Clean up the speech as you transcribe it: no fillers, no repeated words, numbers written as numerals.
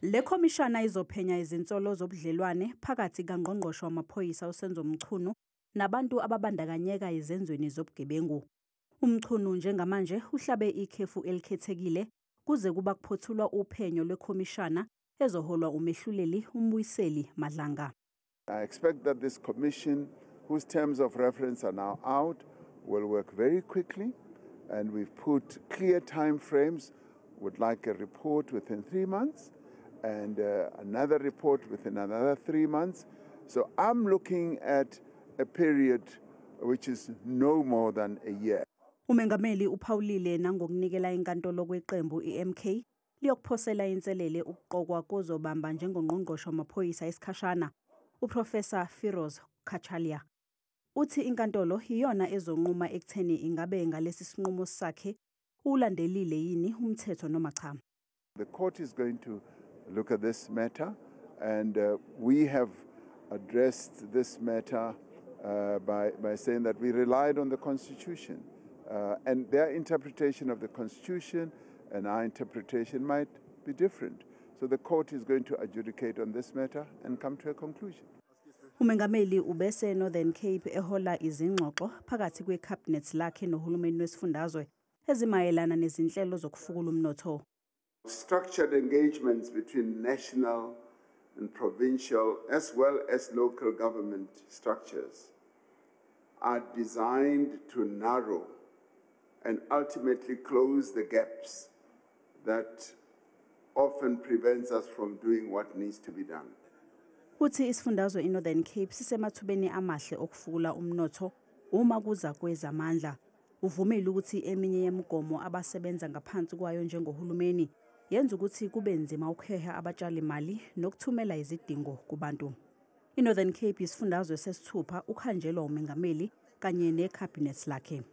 Le khomishana izophenya izinsolo zobudlelwane phakathi kaNgqongqoshe wamaphoyisa uSenzo Mchunu nabantu ababandakanyeka ezenzweni zobugebengu. UMchunu njengamanje uhlabe ikhefu elikhethekile kuze kuba kuphothulwa uphenyo lwekhomishana ezoholwa umehluleli uMbuyiseli Madlanga. I expect that this commission, whose terms of reference are now out, will work very quickly, and we've put clear time frames. Would like a report within 3 months and another report within another 3 months. So I'm looking at a period which is no more than a year. Umengameli uphawulile nangokunikela inkantolo kweqembu iMK liyokuphosela inselele ukuqokwa kozobamba njengongqongqoshe wamaphoyisa esikhashana. Uprofessor Firoz Kachalia uthi inkantolo iyona ezonquma ekutheni ingabe ngalesi sinqumo sakhe ulandelile yini umthetho noma cha. The court is going to look at this matter, and we have addressed this matter by saying that we relied on the Constitution, and their interpretation of the Constitution and our interpretation might be different. So the court is going to adjudicate on this matter and come to a conclusion. Umengameli ubese Northern Cape ehola izingxoxo phakathi kwecabinet lakhe nohulumeni wesifundazwe ezimayelana nezinhlelo zokufukula umnotho. Structured engagements between national and provincial as well as local government structures are designed to narrow and ultimately close the gaps that often prevents us from doing what needs to be done. Uthi isifundazwe iNorthern Cape sisemathubeni amahle okufukula umnotho uma kuza kwezamandla. Uvumile ukuthi eminye yemigomo abasebenza ngaphansi kwayo njengohulumeni yenza ukuthi kube nzima ukuheha abatshali imali nokuthumela izidingo kubantu. iNorthern Cape isifundazwe sesithupha ukuhanjelwa umengameli kanye necabinet lakhe.